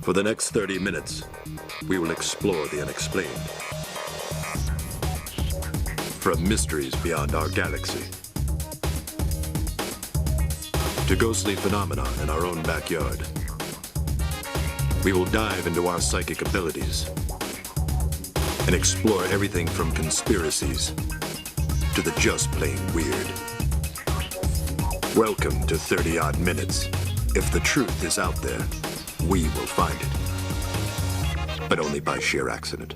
For the next 30 minutes, we will explore the unexplained. From mysteries beyond our galaxy to ghostly phenomena in our own backyard, we will dive into our psychic abilities and explore everything from conspiracies to the just plain weird. Welcome to 30-odd minutes. If the truth is out there, we will find it. But only by sheer accident.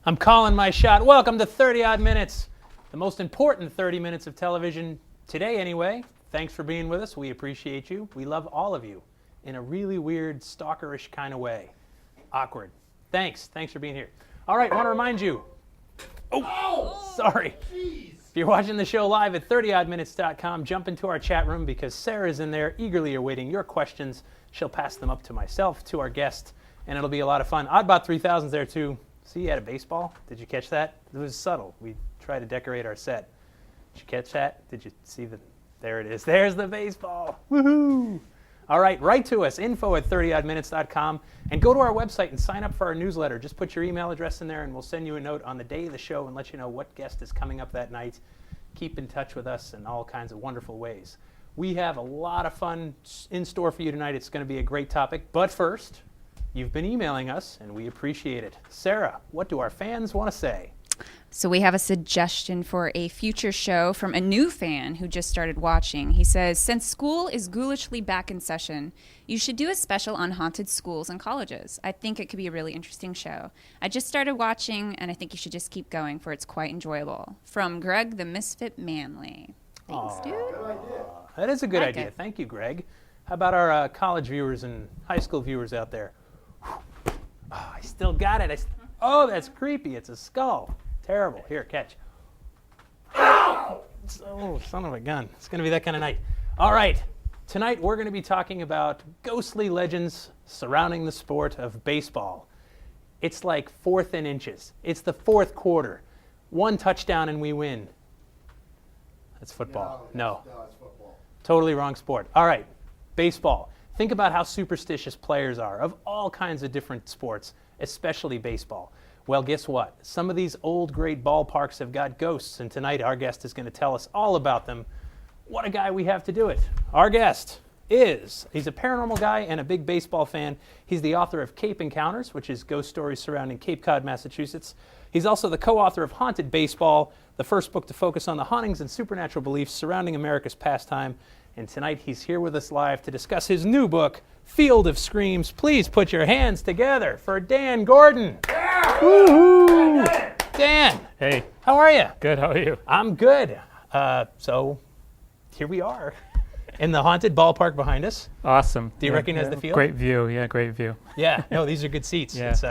I'm calling my shot. Welcome to 30-odd minutes, the most important 30 minutes of television today anyway. Thanks for being with us. We appreciate you. We love all of you in a really weird, stalkerish kind of way. Awkward. Thanks for being here. All right, I want to remind you. Oh, sorry. Geez. If you're watching the show live at 30oddminutes.com, jump into our chat room because Sarah's in there eagerly awaiting your questions. She'll pass them up to myself, to our guest, and it'll be a lot of fun. Oddbot 3000's there too. See, you had a baseball. Did you catch that? It was subtle. We tried to decorate our set. Did you catch that? Did you see the... There it is. There's the baseball. Woohoo! All right, write to us, info@30oddminutes.com, and go to our website and sign up for our newsletter. Just put your email address in there, and we'll send you a note on the day of the show and let you know what guest is coming up that night. Keep in touch with us in all kinds of wonderful ways. We have a lot of fun in store for you tonight. It's going to be a great topic. But first, you've been emailing us, and we appreciate it. Sarah, what do our fans want to say? So we have a suggestion for a future show from a new fan who just started watching. He says, since school is ghoulishly back in session, you should do a special on haunted schools and colleges. I think it could be a really interesting show. I just started watching, and I think you should just keep going, for it's quite enjoyable. From Greg the Misfit Manley. Thanks, dude. That is a good idea. Thank you, Greg. How about our college viewers and high school viewers out there? Oh, I still got it. Oh, that's creepy. It's a skull. Terrible. Here, catch. Ow! Oh, son of a gun. It's going to be that kind of night. All right. Tonight, we're going to be talking about ghostly legends surrounding the sport of baseball. It's like 4th and inches. It's the 4th quarter. 1 touchdown and we win. That's football. No, it's football. Totally wrong sport. All right. Baseball. Think about how superstitious players are of all kinds of different sports, especially baseball. Well, guess what? Some of these old, great ballparks have got ghosts, and tonight our guest is going to tell us all about them. What a guy we have to do it. Our guest he's a paranormal guy and a big baseball fan. He's the author of Cape Encounters, which is ghost stories surrounding Cape Cod, Massachusetts. He's also the co-author of Haunted Baseball, the first book to focus on the hauntings and supernatural beliefs surrounding America's pastime. And tonight he's here with us live to discuss his new book, Field of Screams. Please put your hands together for Dan Gordon. Yeah! Woo-hoo! Dan. Hey. How are you? Good, how are you? I'm good. So here we are in the haunted ballpark behind us. Awesome. Do you recognize the field? Great view, yeah, great view. Yeah, no, these are good seats. Yeah. It's,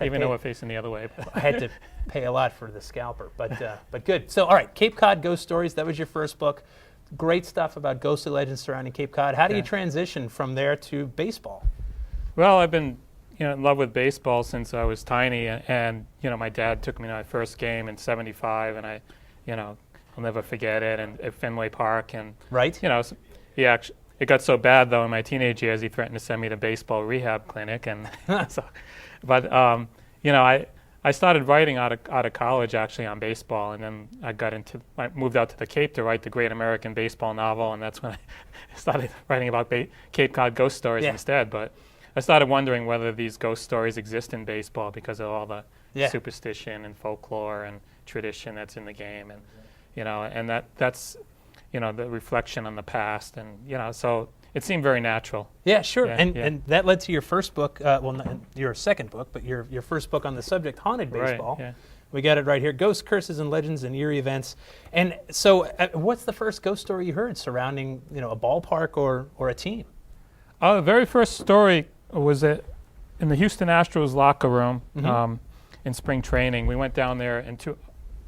Even though we're facing the other way. I had to pay a lot for the scalper, but good. So, all right, Cape Cod Ghost Stories, that was your first book. Great stuff about ghostly legends surrounding Cape Cod. How do you transition from there to baseball? Well, I've been in love with baseball since I was tiny, and my dad took me to my first game in '75, and I'll never forget it. And at Fenway Park, and it got so bad though in my teenage years, he threatened to send me to baseball rehab clinic, and I started writing out of college actually on baseball, and then I moved out to the Cape to write the Great American Baseball novel, and that's when I started writing about Cape Cod ghost stories instead. But I started wondering whether these ghost stories exist in baseball because of all the superstition and folklore and tradition that's in the game, and that's the reflection on the past, and so it seemed very natural. Yeah, sure. And that led to your first book, not your second book, but your first book on the subject, Haunted Baseball. Right, yeah. We got it right here, Ghosts, Curses, and Legends and Eerie Events. And so what's the first ghost story you heard surrounding a ballpark or a team? The very first story was in the Houston Astros locker room in spring training. We went down there, and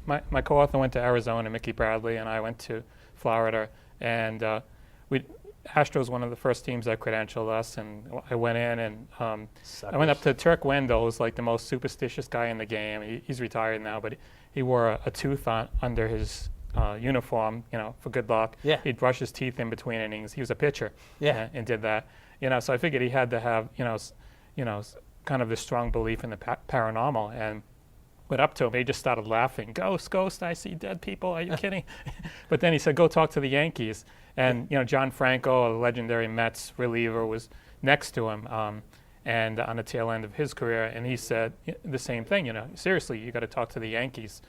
my co-author went to Arizona, Mickey Bradley, and I went to Florida, and Astros one of the first teams that credentialed us, and I went in, and I went up to Turk Wendell, who's like the most superstitious guy in the game. He's retired now, but he wore a tooth under his uniform, for good luck. Yeah. He'd brush his teeth in between innings. He was a pitcher. Yeah. And did that. So I figured he had to have, kind of this strong belief in the paranormal. And went up to him. He just started laughing. Ghost, I see dead people. Are you kidding? But then he said, go talk to the Yankees. And, John Franco, a legendary Mets reliever, was next to him. And on the tail end of his career, and he said the same thing, seriously, you got to talk to the Yankees.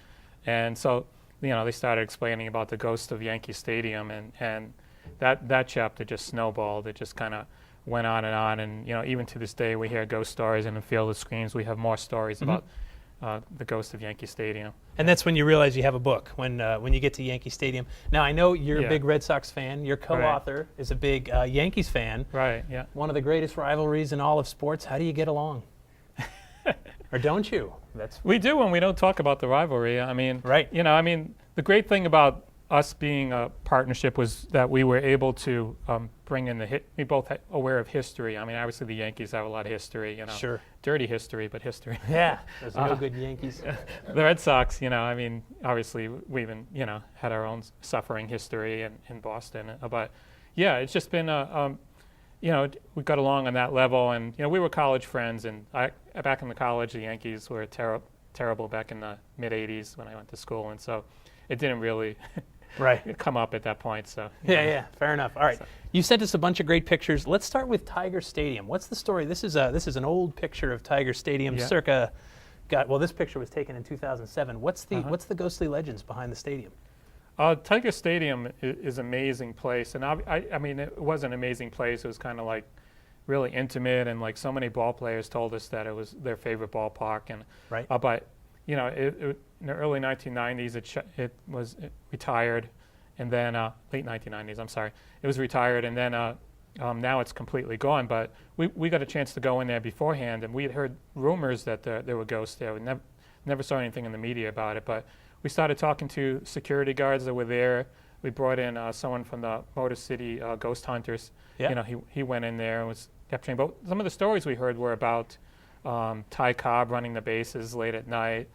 And so, they started explaining about the ghost of Yankee Stadium, and that chapter just snowballed. It just kind of went on, and even to this day, we hear ghost stories, and in Field of Screams, we have more stories about the ghost of Yankee Stadium. And that's when you realize you have a book, when you get to Yankee Stadium. Now, I know you're a big Red Sox fan. Your co-author is a big Yankees fan. Right, yeah. One of the greatest rivalries in all of sports. How do you get along? Or don't you? We do, and we don't talk about the rivalry. I mean, right. The great thing about us being a partnership was that we were able to bring in we both aware of history. I mean, obviously the Yankees have a lot of history, Sure. Dirty history, but history. Yeah, there's no good Yankees. The Red Sox, obviously we even, had our own suffering history in Boston. But yeah, it's just been we got along on that level, and we were college friends. And back in the college, the Yankees were terrible back in the mid '80s when I went to school, and so it didn't really come up at that point. So yeah, fair enough. All right, you sent us a bunch of great pictures. Let's start with Tiger Stadium. What's the story? This is an old picture of Tiger Stadium, circa. This picture was taken in 2007. What's the ghostly legends behind the stadium? Tiger Stadium is an amazing place, and I mean, it was an amazing place. It was kind of like really intimate, and like so many ball players told us that it was their favorite ballpark. And but in the early 1990s, it was retired, and then late 1990s. I'm sorry, it was retired, and then now it's completely gone. But we got a chance to go in there beforehand, and we had heard rumors that there were ghosts there. We never saw anything in the media about it, but we started talking to security guards that were there. We brought in someone from the Motor City Ghost Hunters. Yeah. He went in there and was capturing. But some of the stories we heard were about Ty Cobb running the bases late at night,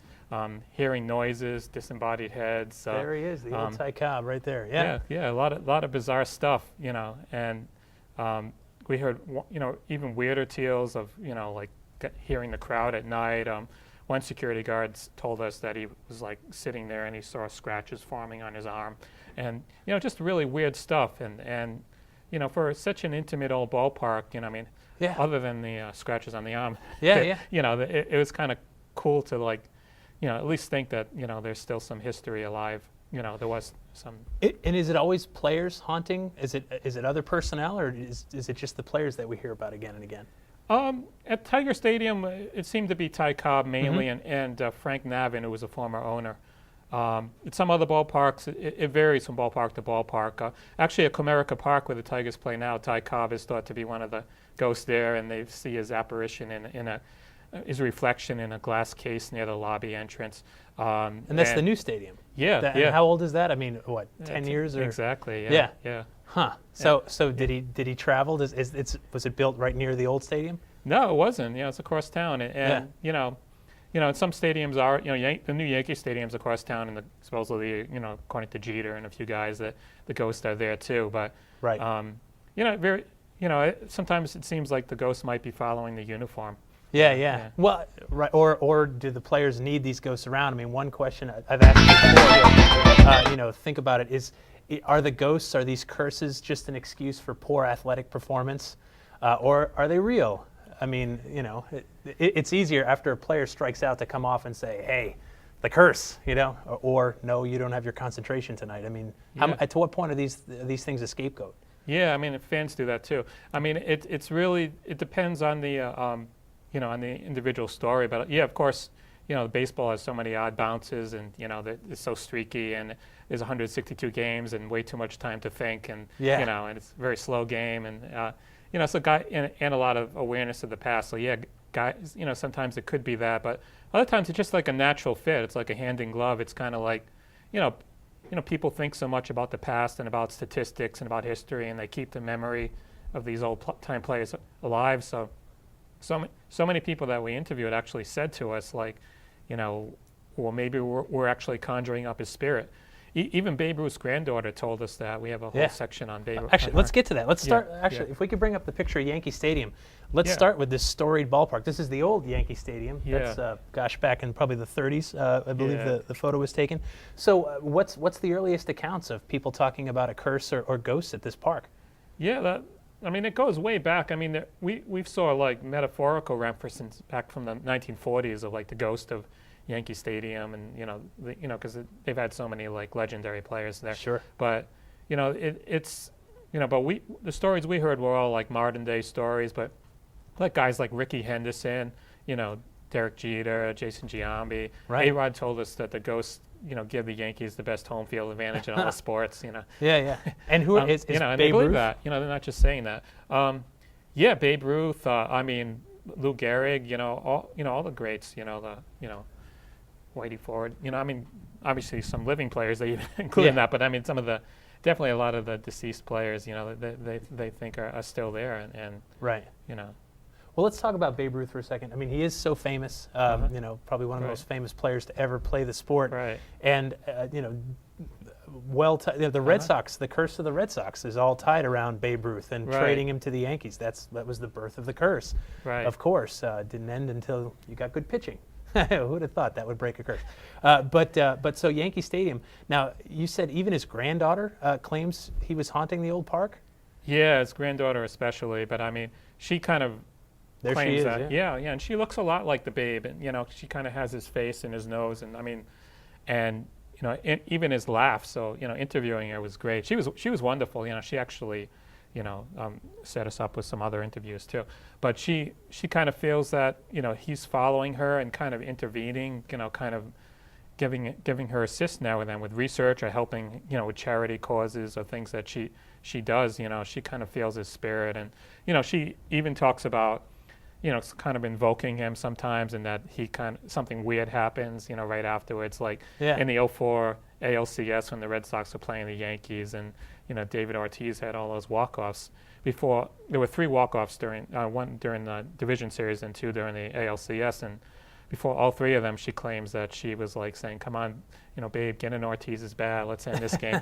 hearing noises, disembodied heads. There he is, the old Ty Cobb right there. Yeah, a lot of bizarre stuff, and we heard even weirder tales of like hearing the crowd at night. One security guard told us that he was like sitting there and he saw scratches forming on his arm, and just really weird stuff. And for such an intimate old ballpark, other than the scratches on the arm, it was kind of cool to at least think that there's still some history alive. There was some. And is it always players haunting? Is it other personnel, or is it just the players that we hear about again and again? At Tiger Stadium, it seemed to be Ty Cobb mainly, and Frank Navin, who was a former owner. At some other ballparks, it varies from ballpark to ballpark. Actually, at Comerica Park, where the Tigers play now, Ty Cobb is thought to be one of the ghosts there, and they see his apparition his reflection in a glass case near the lobby entrance. And that's the new stadium. Yeah, And how old is that? I mean, what, 10 years? Or? Exactly. Yeah. Huh. So did he travel? Was it built right near the old stadium? No, it wasn't. It's across town, and some stadiums are. The new Yankee Stadium's across town, and supposedly, according to Jeter and a few guys, that the ghosts are there too. But sometimes it seems like the ghosts might be following the uniform. Yeah. Well, right. Or do the players need these ghosts around? I mean, one question I've asked before, think about it, are the ghosts, are these curses just an excuse for poor athletic performance, or are they real? I mean, it's easier after a player strikes out to come off and say, hey, the curse, or no, you don't have your concentration tonight. I mean, to what point are these things a scapegoat? Yeah, I mean, fans do that too. I mean, it depends on the on the individual story. But yeah, of course, baseball has so many odd bounces, and it's so streaky, and there's 162 games and way too much time to think, and and it's a very slow game, and so and a lot of awareness of the past. So yeah, guys, sometimes it could be that, but other times it's just like a natural fit. It's like a hand in glove. It's kind of like, people think so much about the past and about statistics and about history, and they keep the memory of these old time players alive. So many people that we interviewed actually said to us, like, well, maybe we're actually conjuring up his spirit. even Babe Ruth's granddaughter told us that. We have a whole section on Babe Ruth. Actually, let's get to that. Let's start. Actually, if we could bring up the picture of Yankee Stadium, let's start with this storied ballpark. This is the old Yankee Stadium. Yeah. That's back in probably the 30s, I believe the photo was taken. So, what's the earliest accounts of people talking about a curse or ghosts at this park? Yeah, it goes way back. I mean, we saw like metaphorical references back from the 1940s of like the ghost of Yankee Stadium, and because they've had so many like legendary players there. Sure. But the stories we heard were all like modern day stories, but like guys like Ricky Henderson, Derek Jeter, Jason Giambi. Right. A-Rod told us that the ghosts, give the Yankees the best home field advantage in all the sports. Yeah. And who is and Babe they believe Ruth? that. They're not just saying that. Babe Ruth. Lou Gehrig. All the greats. Whitey Ford. Obviously some living players they include in that, but some of the definitely a lot of the deceased players. They think are still there, and right. Well, let's talk about Babe Ruth for a second. He is so famous. Probably one of the most famous players to ever play the sport. Right. And the Red Sox, the curse of the Red Sox is all tied around Babe Ruth and trading him to the Yankees. That was the birth of the curse. Right. Of course, didn't end until you got good pitching. Who would have thought that would break a curse? But so Yankee Stadium. Now, you said even his granddaughter claims he was haunting the old park? Yeah, his granddaughter especially. But she kind of claims that. Yeah, and she looks a lot like the Babe, and she kind of has his face and his nose, and even his laugh. So interviewing her was great. She was wonderful. She actually set us up with some other interviews too. But she kind of feels that he's following her and kind of intervening. Kind of giving her assist now and then with research or helping with charity causes or things that she does. She kind of feels his spirit, and she even talks about kind of invoking him sometimes, and that something weird happens right afterwards, like in the 2004 ALCS when the Red Sox were playing the Yankees, and David Ortiz had all those walk-offs. Before there were 3 walk-offs one during the division series and 2 during the ALCS, and before all 3 of them, she claims that she was like saying, "Come on, Babe, get in Ortiz's bat. Let's end this game."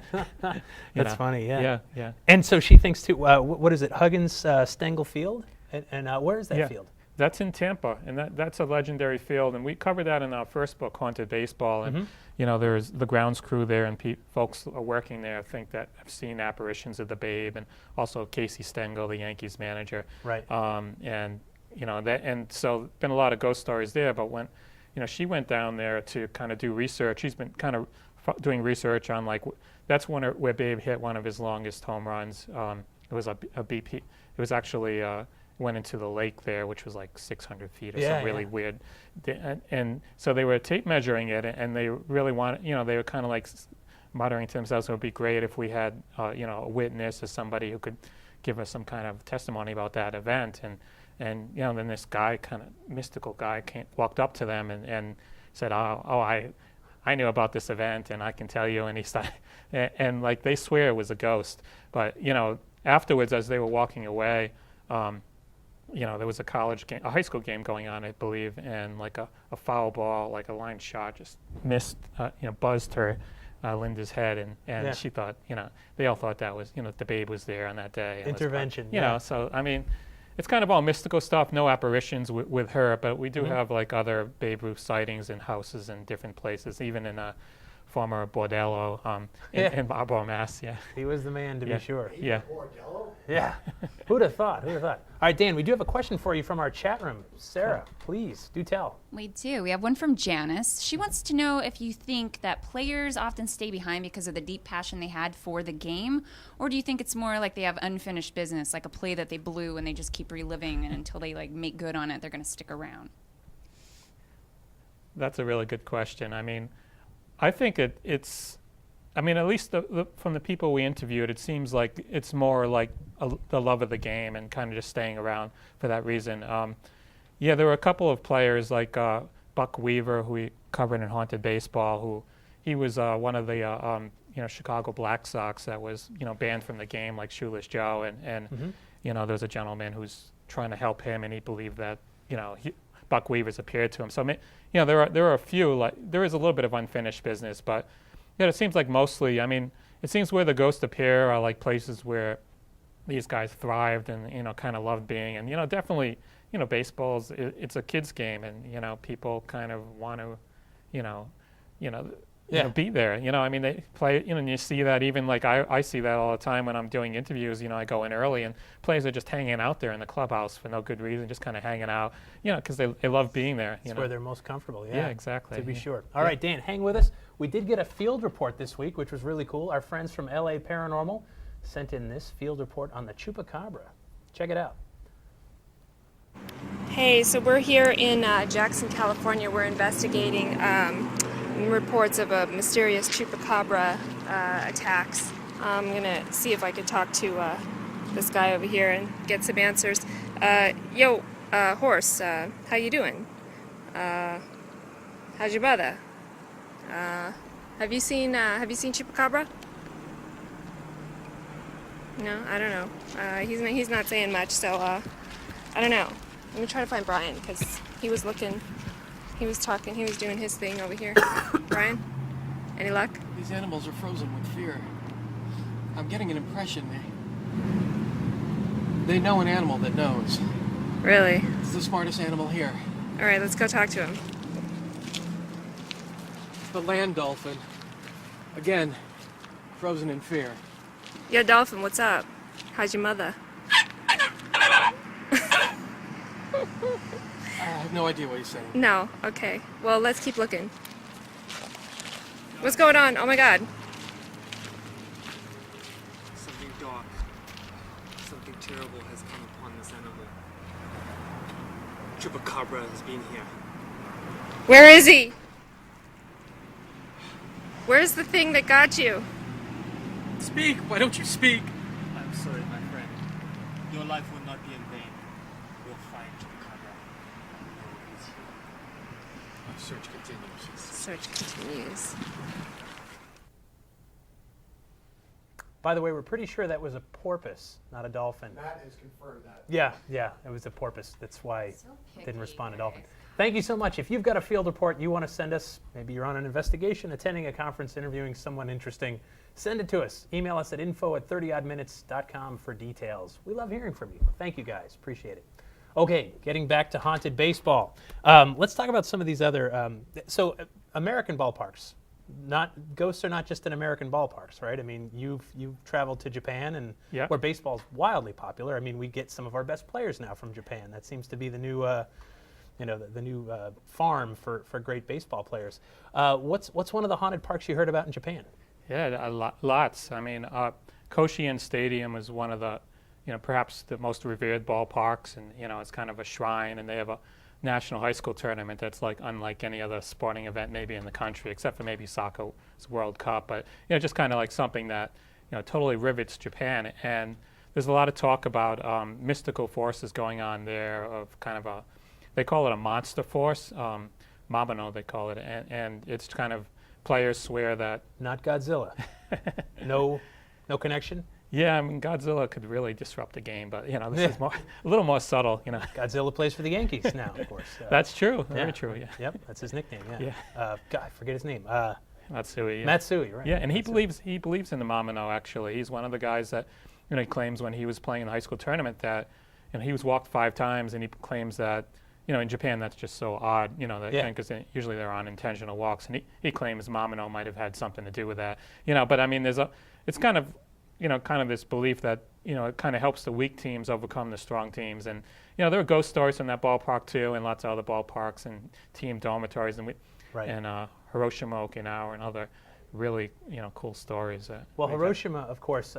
That's funny. Yeah. Yeah. And so she thinks too. What is it? Huggins Stengel Field, and where is that field? That's in Tampa, and that's a legendary field, and we covered that in our first book, Haunted Baseball. And there's the grounds crew there, and folks are working there think that have seen apparitions of the Babe, and also Casey Stengel, the Yankees manager. Right. And so been a lot of ghost stories there. But when she went down there to kind of do research, she's been kind of doing research on that's where Babe hit one of his longest home runs. It was a BP. It was actually went into the lake there, which was like 600 feet or something really weird. And so they were tape measuring it, and they really wanted, they were kind of like muttering to themselves, it would be great if we had, a witness or somebody who could give us some kind of testimony about that event. And then this guy, kind of mystical guy, walked up to them and said, I knew about this event, and I can tell you. And he started, and like they swear it was a ghost. But afterwards, as they were walking away, there was a high school game going on, I believe, and like a foul ball, like a line shot, just missed, buzzed her, Linda's head, and she thought, they all thought that was, the Babe was there on that day. Intervention. So it's kind of all mystical stuff. No apparitions with her, but we do have like other Babe Ruth sightings in houses in different places, even in a former bordello in Marlborough, Mass. Yeah, he was the man to be sure. Yeah. Bordello? Yeah. Who'd have thought? All right, Dan, we do have a question for you from our chat room. Sarah, please do tell. We do. We have one from Janice. She wants to know if you think that players often stay behind because of the deep passion they had for the game, or do you think it's more like they have unfinished business, like a play that they blew and they just keep reliving, and until they like make good on it, they're going to stick around? That's a really good question. I think it's. At least from the people we interviewed, it seems like it's more like the love of the game and kind of just staying around for that reason. There were a couple of players like Buck Weaver, who we covered in Haunted Baseball, who he was one of the Chicago Black Sox that was banned from the game, like Shoeless Joe, and there's a gentleman who's trying to help him, and he believed that Buck Weaver's appeared to him. So there are a few, like there is a little bit of unfinished business, but Yeah, it seems like mostly. I mean, it seems where the ghosts appear are like places where these guys thrived and kind of loved being. And definitely, baseball's it's a kids game, and people kind of want to, you know, you know, be there. I mean, they play. And you see that even like I see that all the time when I'm doing interviews. I go in early and players are just hanging out there in the clubhouse for no good reason, just kind of hanging out. Because they love being there. It's where they're most comfortable. Yeah, exactly. To be sure. All right, Dan, hang with us. We did get a field report this week, which was really cool. Our friends from LA Paranormal sent in this field report on the Chupacabra. Check it out. Hey, so we're here in Jackson, California. We're investigating reports of a mysterious Chupacabra attacks. I'm going to see if I can talk to this guy over here and get some answers. Yo, horse, how you doing? How's your brother? Have you seen Chupacabra? No, I don't know. He's not saying much, so I don't know. Let me try to find Brian, because he was looking, he was talking, he was doing his thing over here. Brian, any luck? These animals are frozen with fear. I'm getting an impression they know an animal that knows. Really? It's the smartest animal here. All right, let's go talk to him. The land dolphin. Again, frozen in fear. Yo, Dolphin, what's up? How's your mother? I have no idea what he's saying. No, okay. Well, let's keep looking. What's going on? Oh my god. Something dark, something terrible has come upon this animal. Chupacabra has been here. Where is he? Where's the thing that got you? Speak! Why don't you speak? I'm sorry, my friend. Your life will not be in vain. We'll find Chupacabra. No, he's here. Our search continues. Search continues. By the way, we're pretty sure that was a porpoise, not a dolphin. Matt has confirmed that. Yeah, it was a porpoise. That's why it didn't respond to dolphin. Thank you so much. If you've got a field report you want to send us, maybe you're on an investigation, attending a conference, interviewing someone interesting, send it to us. Email us at info@30oddminutes.com for details. We love hearing from you. Thank you, guys. Appreciate it. Okay, getting back to haunted baseball. Let's talk about some of these other. American ballparks. Ghosts are not just in American ballparks, right? I mean, you've traveled to Japan, and where baseball's wildly popular. I mean, we get some of our best players now from Japan. That seems to be the new. The new farm for great baseball players. What's one of the haunted parks you heard about in Japan? Yeah, lots. I mean, Koshien Stadium is one of the, perhaps the most revered ballparks, and it's kind of a shrine, and they have a national high school tournament that's like unlike any other sporting event maybe in the country, except for maybe soccer's World Cup. But just kind of like something that totally rivets Japan. And there's a lot of talk about mystical forces going on there, of kind of a. They call it a monster force, Mabano they call it, and it's kind of, players swear that... Not Godzilla. No connection? Yeah, I mean, Godzilla could really disrupt the game, but, this is a little more subtle, Godzilla plays for the Yankees now, of course. That's true, very true, yeah. Yep, that's his nickname, God, I forget his name. Matsui, yeah. Matsui, right. Yeah, and he believes in the Mabano, actually. He's one of the guys that, he claims when he was playing in the high school tournament that, he was walked 5 times, and he claims that, in Japan, that's just so odd, because usually they're unintentional walks, and he claims Mamino might have had something to do with that, But I mean, it's kind of, this belief that, it kind of helps the weak teams overcome the strong teams, and there are ghost stories from that ballpark too, and lots of other ballparks and team dormitories, and Hiroshima, Okinawa, and other really, cool stories. Well, Hiroshima, of course,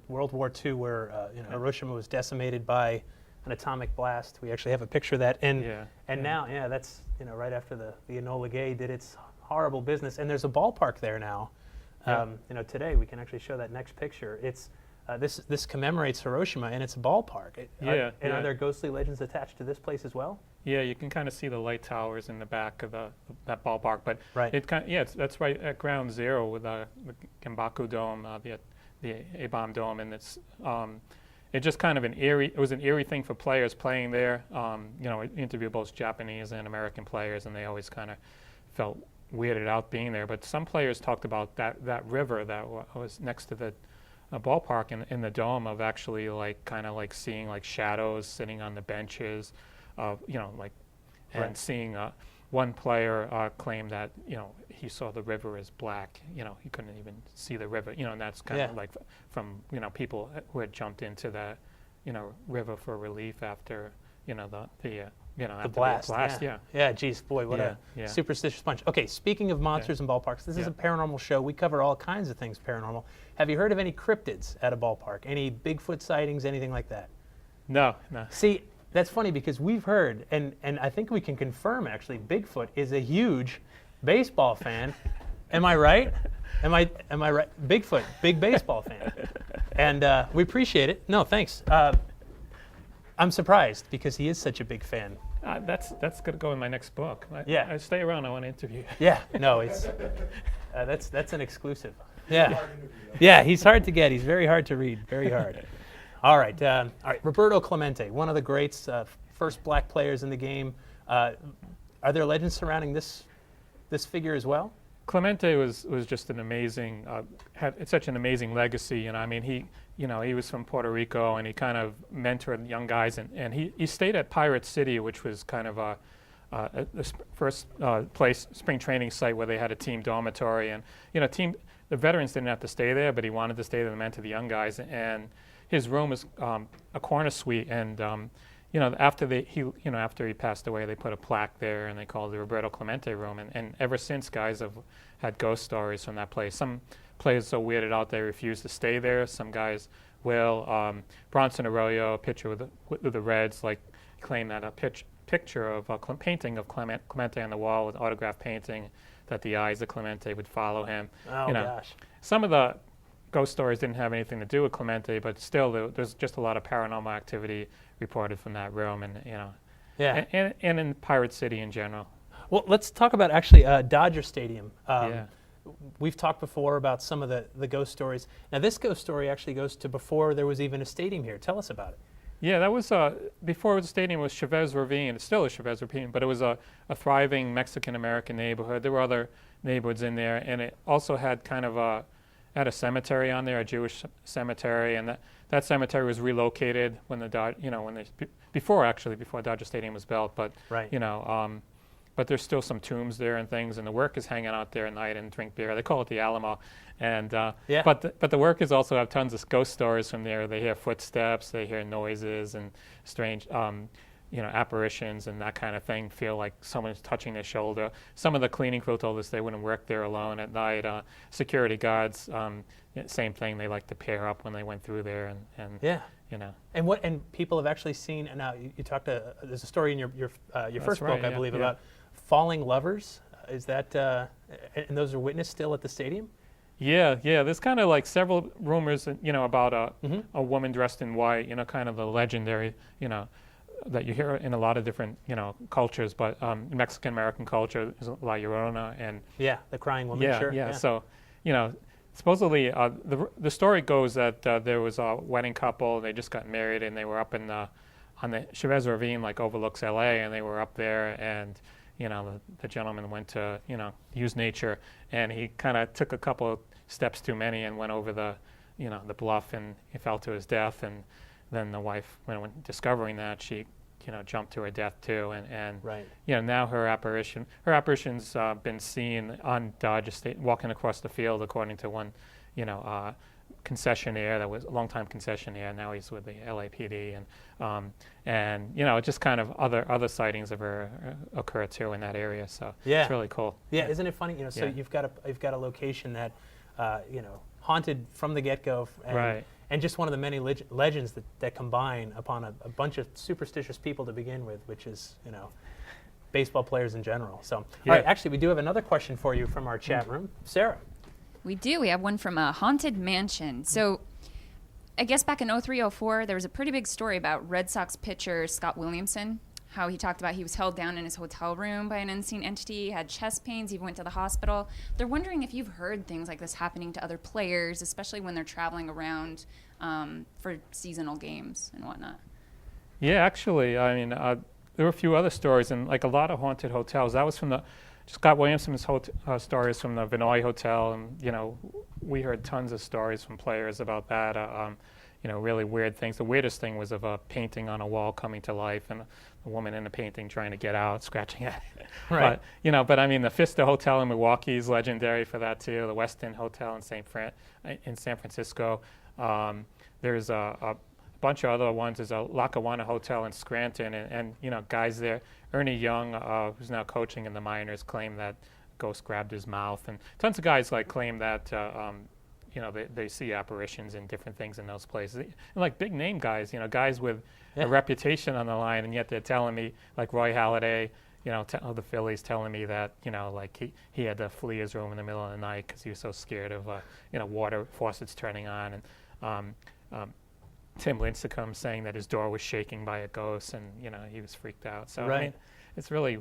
World War II, where Hiroshima was decimated by an atomic blast. We actually have a picture of that, and now, that's right after the Enola Gay did its horrible business, and there's a ballpark there now. Today we can actually show that next picture. It's this commemorates Hiroshima, and it's a ballpark. Are there ghostly legends attached to this place as well? Yeah, you can kind of see the light towers in the back of that ballpark, but it that's right at ground zero with the Genbaku Dome, the A-bomb dome, and it's. It just kind of it was an eerie thing for players playing there. I interviewed both Japanese and American players, and they always kind of felt weirded out being there. But some players talked about that river that was next to the ballpark in the dome, of actually like kind of like seeing like shadows sitting on the benches, and seeing one player claimed that he saw the river as black. He couldn't even see the river. And that's kind of like from people who had jumped into that river for relief after the blast. Yeah, geez, boy, what a Yeah. superstitious bunch. Okay, speaking of monsters and ballparks, this is a paranormal show. We cover all kinds of things paranormal. Have you heard of any cryptids at a ballpark? Any Bigfoot sightings, anything like that? No. See, that's funny because we've heard, and I think we can confirm actually, Bigfoot is a huge baseball fan. Am I right? Am I right? Bigfoot, big baseball fan. And we appreciate it. No, thanks. I'm surprised because he is such a big fan. That's going to go in my next book. Yeah. Stay around. I want to interview you. Yeah. No, it's that's an exclusive. Yeah. Yeah. He's hard to get. He's very hard to read. Very hard. All right. Roberto Clemente, one of the greats, first black players in the game. Are there legends surrounding this figure as well? Clemente was just an amazing, had such an amazing legacy. I mean, he was from Puerto Rico, and he kind of mentored young guys, and he stayed at Pirate City, which was kind of the first place, spring training site where they had a team dormitory, and the veterans didn't have to stay there, but he wanted to stay there to mentor the young guys, and his room was a corner suite, and after he passed away, they put a plaque there, and they called it the Roberto Clemente room. And ever since, guys have had ghost stories from that place. Some players are so weirded out they refuse to stay there. Some guys will. Bronson Arroyo, a pitcher with the Reds, claimed that a picture of a painting of Clemente on the wall with autograph painting, that the eyes of Clemente would follow him. Oh gosh. Some of the ghost stories didn't have anything to do with Clemente, but still there's just a lot of paranormal activity reported from that room, and and in Pirate City in general. Well, let's talk about actually Dodger Stadium. We've talked before about some of the ghost stories. Now this ghost story actually goes to before there was even a stadium here. Tell us about it. Yeah, that was before it was a stadium. It was Chavez Ravine. It's still a Chavez Ravine, but it was a thriving Mexican-American neighborhood. There were other neighborhoods in there, and it also had kind of had a cemetery on there, a Jewish cemetery, and that cemetery was relocated when before Dodger Stadium was built. But but there's still some tombs there and things, and the workers hanging out there at night and drink beer. They call it the Alamo, and but the workers also have tons of ghost stories from there. They hear footsteps, they hear noises and strange apparitions and that kind of thing. Feel like someone's touching their shoulder. Some of the cleaning crew told us they wouldn't work there alone at night. Security guards, same thing. They like to pair up when they went through there, and And people have actually seen. And now you talked to. There's a story in your first book, I believe, about falling lovers. Is that and those are witnessed still at the stadium? Yeah. There's kind of like several rumors, about a woman dressed in white. Kind of the legendary, that you hear in a lot of different, cultures. But Mexican American culture is La Llorona, and the crying woman. Yeah. So, supposedly the story goes that there was a wedding couple. They just got married, and they were up on the Chavez Ravine, overlooks L.A., and they were up there, and the gentleman went to use nature, and he kind of took a couple of steps too many and went over the bluff, and he fell to his death. And then the wife, when discovering that, she jumped to her death too, and now her apparition's been seen on Dodger State, walking across the field, according to one concessionaire that was a longtime concessionaire. Now he's with the LAPD, and just kind of other sightings of her occur too in that area. So it's really cool. Yeah, isn't it funny? So you've got a location that haunted from the get-go, and just one of the many legends that combine upon a bunch of superstitious people to begin with, which is baseball players in general. So all right, actually we do have another question for you from our chat room, Sarah. We do. We have one from a haunted mansion. So I guess back in 03-04, there was a pretty big story about Red Sox pitcher Scott Williamson, how he talked about he was held down in his hotel room by an unseen entity, had chest pains, even went to the hospital. They're wondering if you've heard things like this happening to other players, especially when they're traveling around for seasonal games and whatnot. Yeah, actually, I mean, there were a few other stories, and a lot of haunted hotels. That was from Scott Williamson's stories from the Vinoy Hotel, and you know, we heard tons of stories from players about that. You know, really weird things. The weirdest thing was of a painting on a wall coming to life, and a woman in the painting trying to get out, scratching at it. Right. But, you know, but I mean, the Vista Hotel in Milwaukee is legendary for that too. The Westin Hotel in San Francisco. There's a bunch of other ones. There's a Lackawanna Hotel in Scranton, and you know, guys there. Ernie Young, who's now coaching in the minors, claimed that ghost grabbed his mouth, and tons of guys like claim that. You know, they see apparitions and different things in those places. And like big name guys, you know, guys with a reputation on the line, and yet they're telling me, like Roy Halladay, you know, of the Phillies, telling me that, you know, like he had to flee his room in the middle of the night because he was so scared of, you know, water faucets turning on. And Tim Lincecum saying that his door was shaking by a ghost, and, you know, he was freaked out. So, I mean, it's really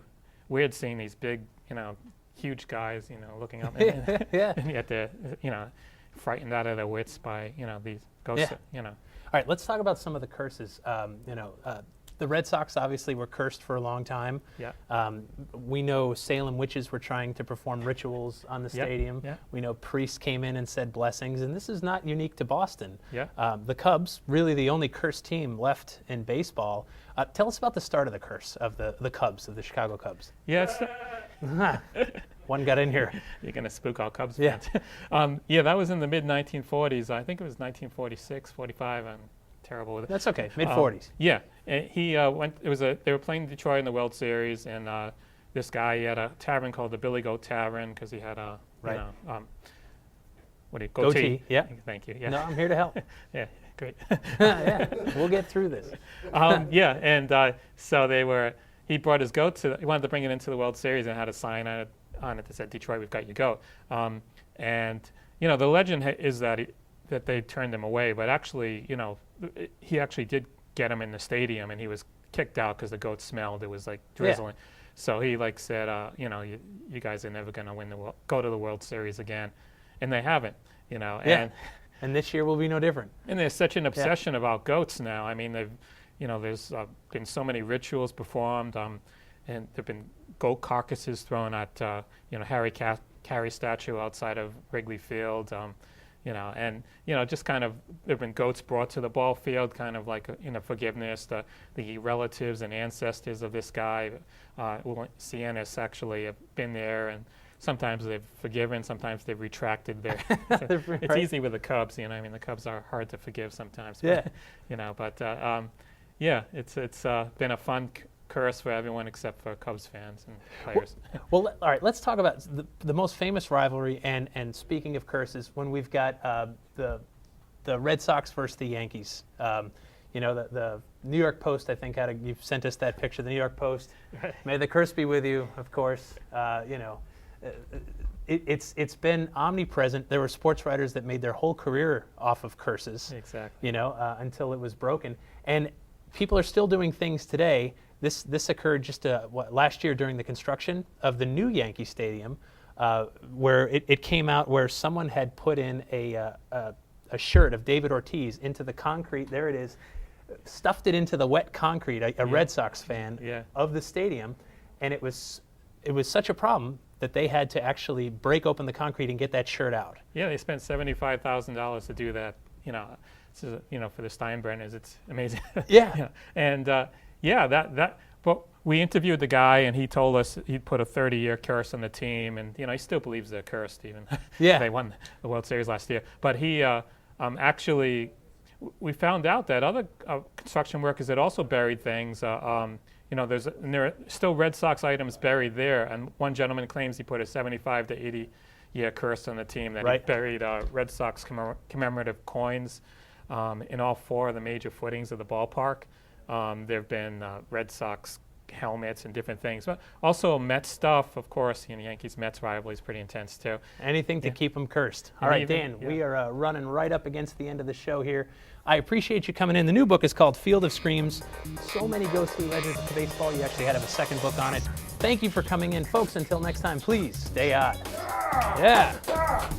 weird seeing these big, you know, huge guys, you know, looking up, and yet they're, you know, frightened out of their wits by, you know, these ghosts, you know. All right, let's talk about some of the curses. You know, the Red Sox obviously were cursed for a long time. Yeah. We know Salem witches were trying to perform rituals on the stadium. Yeah. We know priests came in and said blessings, and this is not unique to Boston. Yeah. The Cubs, really the only cursed team left in baseball. Tell us about the start of the curse of the Cubs, of the Chicago Cubs. Yes. One got in here. You're going to spook all Cubs fans. Yeah, that was in the mid-1940s. I think it was 1946, 45. I'm terrible with it. That's okay, mid-40s. Yeah, and he went. They were playing Detroit in the World Series, and this guy, he had a tavern called the Billy Goat Tavern because he had a, you know, goatee. Yeah. Thank you. Yeah. No, I'm here to help. Yeah, great. Yeah, we'll get through this. Yeah, and so he brought his goat he wanted to bring it into the World Series and had a sign on it that said, "Detroit, we've got your goat." And you know, the legend is that they turned him away, but actually, you know, he actually did get him in the stadium, and he was kicked out because the goat smelled. It was like drizzling. Yeah. So he like said, you know, you guys are never going to go to the World Series again, and they haven't, you know. Yeah. And this year will be no different. And there's such an obsession about goats now. I mean, there's been so many rituals performed, and there've been goat carcasses thrown at, you know, Harry Carey statue outside of Wrigley Field. You know, and, you know, just kind of, there have been goats brought to the ball field, kind of like, you know, forgiveness. The relatives and ancestors of this guy, Sienna's actually have been there, and sometimes they've forgiven, sometimes they've retracted their, it's easy with the Cubs, you know, I mean, the Cubs are hard to forgive sometimes. But, you know, but, yeah, it's been a fun curse for everyone except for Cubs fans and players. Well, all right, let's talk about the most famous rivalry, and speaking of curses, when we've got the Red Sox versus the Yankees. You know, the New York Post, I think, you've sent us that picture, the New York Post. May the curse be with you, of course. You know, it's been omnipresent. There were sports writers that made their whole career off of curses. Exactly. You know, until it was broken. And people are still doing things today. This occurred just last year during the construction of the new Yankee Stadium, where it came out where someone had put in a shirt of David Ortiz into the concrete. There it is, stuffed it into the wet concrete. A Red Sox fan of the stadium, and it was such a problem that they had to actually break open the concrete and get that shirt out. Yeah, they spent $75,000 to do that. You know, you know, for the Steinbrenners, it's amazing. Yeah. And but we interviewed the guy, and he told us he'd put a 30-year curse on the team, and you know, he still believes they're cursed, even. They won the World Series last year. But he actually, we found out that other construction workers had also buried things. You know, there are still Red Sox items buried there, and one gentleman claims he put a 75 to 80-year curse on the team, that he buried Red Sox commemorative coins in all 4 of the major footings of the ballpark. There have been Red Sox helmets and different things, but also Mets stuff, of course. You know, Yankees-Mets rivalry is pretty intense too. Anything to keep them cursed. All right, Dan, we are running right up against the end of the show here. I appreciate you coming in. The new book is called Field of Screams. So many ghostly legends of baseball. You actually had to have a second book on it. Thank you for coming in, folks. Until next time, please stay odd. Yeah.